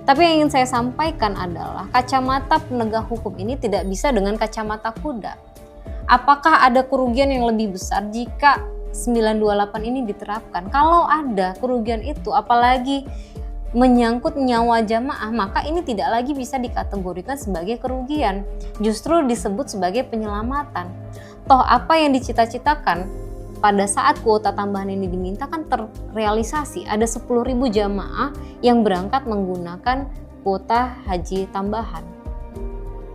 Tapi yang ingin saya sampaikan adalah kacamata penegak hukum ini tidak bisa dengan kacamata kuda. Apakah ada kerugian yang lebih besar jika 928 ini diterapkan? Kalau ada kerugian itu, apalagi menyangkut nyawa jamaah, maka ini tidak lagi bisa dikategorikan sebagai kerugian, justru disebut sebagai penyelamatan. Toh apa yang dicita-citakan pada saat kuota tambahan ini diminta kan terrealisasi. Ada 10.000 jamaah yang berangkat menggunakan kuota haji tambahan.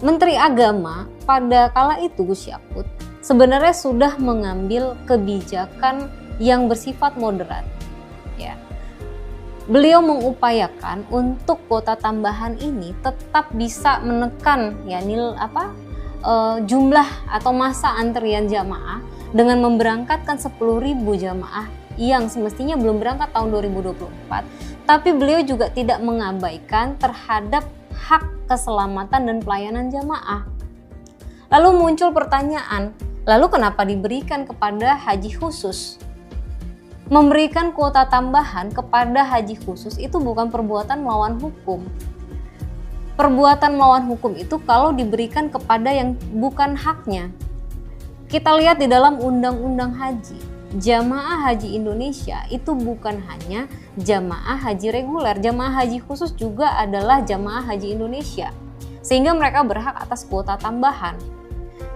Menteri Agama pada kala itu, Gus Yakut, sebenarnya sudah mengambil kebijakan yang bersifat moderat. Ya. Beliau mengupayakan untuk kuota tambahan ini tetap bisa menekan ya jumlah atau masa antrian jamaah dengan memberangkatkan 10.000 jamaah yang semestinya belum berangkat tahun 2024, tapi beliau juga tidak mengabaikan terhadap hak keselamatan dan pelayanan jamaah. Lalu muncul pertanyaan, lalu kenapa diberikan kepada haji khusus? Memberikan kuota tambahan kepada haji khusus itu bukan perbuatan melawan hukum. Perbuatan melawan hukum itu kalau diberikan kepada yang bukan haknya. Kita lihat di dalam Undang-Undang Haji, jamaah haji Indonesia itu bukan hanya jamaah haji reguler, jamaah haji khusus juga adalah jamaah haji Indonesia, sehingga mereka berhak atas kuota tambahan.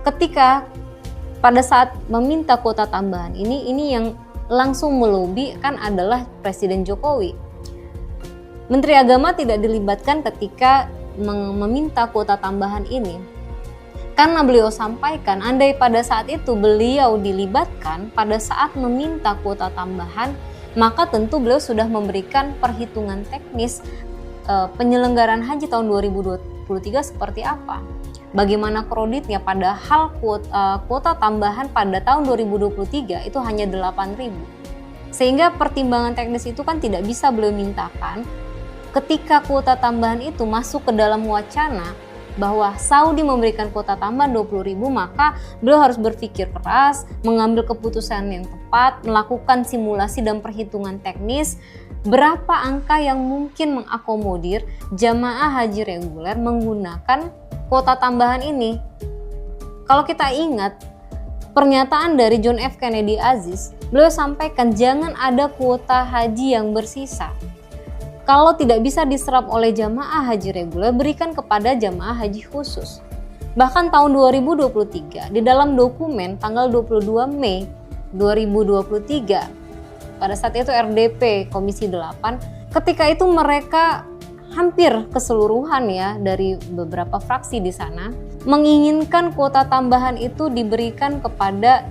Ketika pada saat meminta kuota tambahan ini yang langsung melobi kan adalah Presiden Jokowi. Menteri Agama tidak dilibatkan ketika meminta kuota tambahan ini. Karena beliau sampaikan, andai pada saat itu beliau dilibatkan pada saat meminta kuota tambahan, maka tentu beliau sudah memberikan perhitungan teknis penyelenggaraan haji tahun 2023 seperti apa. Bagaimana kreditnya, padahal kuota tambahan pada tahun 2023 itu hanya 8.000. Sehingga pertimbangan teknis itu kan tidak bisa beliau mintakan ketika kuota tambahan itu masuk ke dalam wacana bahwa Saudi memberikan kuota tambahan 20.000, maka beliau harus berpikir keras, mengambil keputusan yang tepat, melakukan simulasi dan perhitungan teknis berapa angka yang mungkin mengakomodir jamaah haji reguler menggunakan kuota tambahan ini. Kalau kita ingat pernyataan dari John F. Kennedy Aziz, beliau sampaikan jangan ada kuota haji yang bersisa. Kalau tidak bisa diserap oleh jamaah haji reguler, berikan kepada jamaah haji khusus. Bahkan tahun 2023, di dalam dokumen tanggal 22 Mei 2023, pada saat itu RDP Komisi 8, ketika itu mereka hampir keseluruhan ya dari beberapa fraksi di sana menginginkan kuota tambahan itu diberikan kepada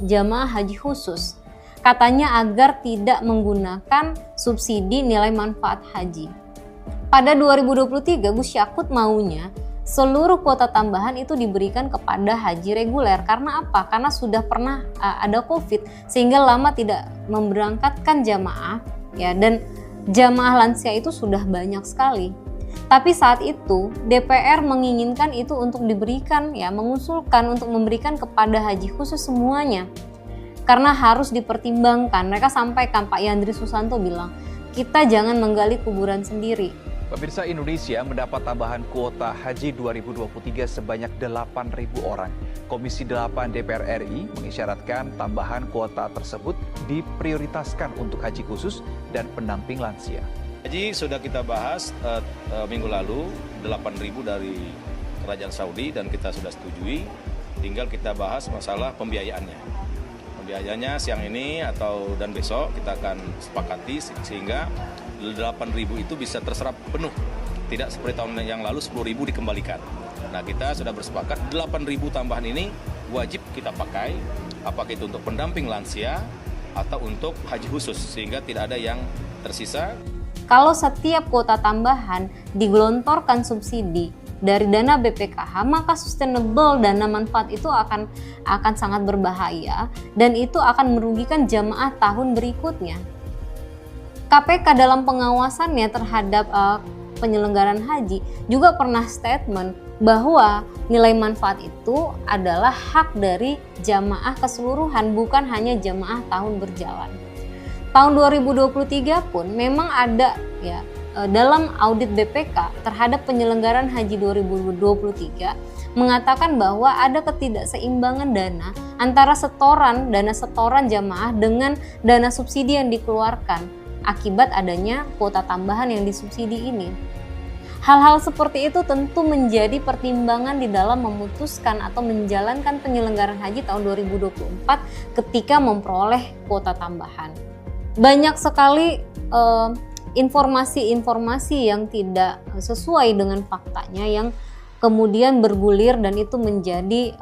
jamaah haji khusus. Katanya agar tidak menggunakan subsidi nilai manfaat haji. Pada 2023 Gus Yakut maunya seluruh kuota tambahan itu diberikan kepada haji reguler. Karena apa? Karena sudah pernah ada COVID sehingga lama tidak memberangkatkan jamaah ya, dan jamaah lansia itu sudah banyak sekali. Tapi saat itu DPR menginginkan itu untuk diberikan ya, mengusulkan untuk memberikan kepada haji khusus semuanya. Karena harus dipertimbangkan. Mereka sampaikan, Pak Yandri Susanto bilang, kita jangan menggali kuburan sendiri. Pemirsa, Indonesia mendapat tambahan kuota haji 2023 sebanyak 8.000 orang. Komisi 8 DPR RI mengisyaratkan tambahan kuota tersebut diprioritaskan untuk haji khusus dan pendamping lansia. Haji sudah kita bahas minggu lalu, 8.000 dari Kerajaan Saudi dan kita sudah setujui. Tinggal kita bahas masalah pembiayaannya. Biayanya siang ini dan besok kita akan sepakati sehingga 8.000 itu bisa terserap penuh. Tidak seperti tahun yang lalu 10.000 dikembalikan. Nah, kita sudah bersepakat 8.000 tambahan ini wajib kita pakai, apakah itu untuk pendamping lansia atau untuk haji khusus, sehingga tidak ada yang tersisa. Kalau setiap kuota tambahan digelontorkan subsidi dari dana BPKH, maka sustainable dana manfaat itu akan sangat berbahaya dan itu akan merugikan jamaah tahun berikutnya. KPK dalam pengawasannya terhadap penyelenggaraan haji juga pernah statement bahwa nilai manfaat itu adalah hak dari jamaah keseluruhan, bukan hanya jamaah tahun berjalan. Tahun 2023 pun memang ada ya dalam audit BPK terhadap penyelenggaraan haji 2023 mengatakan bahwa ada ketidakseimbangan dana antara dana setoran jamaah dengan dana subsidi yang dikeluarkan akibat adanya kuota tambahan yang disubsidi ini. Hal-hal seperti itu tentu menjadi pertimbangan di dalam memutuskan atau menjalankan penyelenggaraan haji tahun 2024 ketika memperoleh kuota tambahan. Banyak sekali informasi-informasi yang tidak sesuai dengan faktanya yang kemudian bergulir dan itu menjadi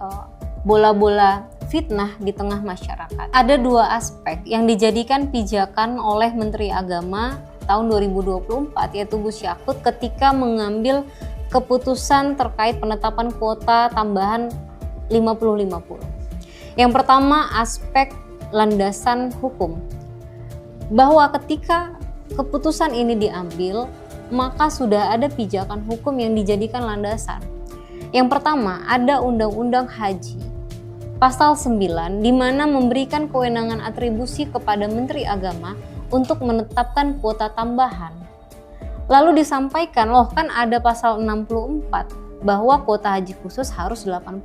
bola-bola fitnah di tengah masyarakat. Ada dua aspek yang dijadikan pijakan oleh Menteri Agama tahun 2024 yaitu Gus Yakut ketika mengambil keputusan terkait penetapan kuota tambahan 50-50. Yang pertama aspek landasan hukum. Bahwa ketika keputusan ini diambil, maka sudah ada pijakan hukum yang dijadikan landasan. Yang pertama, ada Undang-Undang Haji Pasal 9 di mana memberikan kewenangan atribusi kepada Menteri Agama untuk menetapkan kuota tambahan. Lalu disampaikan, loh kan ada pasal 64 bahwa kuota haji khusus harus 8%.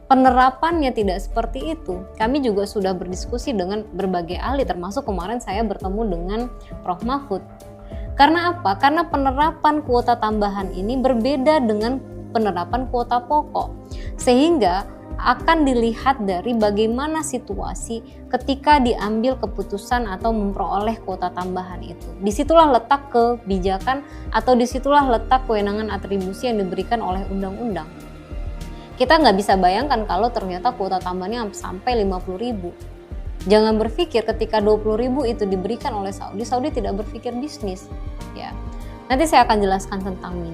Penerapannya tidak seperti itu. Kami juga sudah berdiskusi dengan berbagai ahli, termasuk kemarin saya bertemu dengan Prof. Mahfud. Karena apa? Karena penerapan kuota tambahan ini berbeda dengan penerapan kuota pokok. Sehingga akan dilihat dari bagaimana situasi ketika diambil keputusan atau memperoleh kuota tambahan itu. Disitulah letak kebijakan atau disitulah letak kewenangan atribusi yang diberikan oleh undang-undang. Kita nggak bisa bayangkan kalau ternyata kuota tambahannya sampai 50.000. Jangan berpikir ketika 20.000 itu diberikan oleh Saudi tidak berpikir bisnis. Ya. Nanti saya akan jelaskan tentang ini.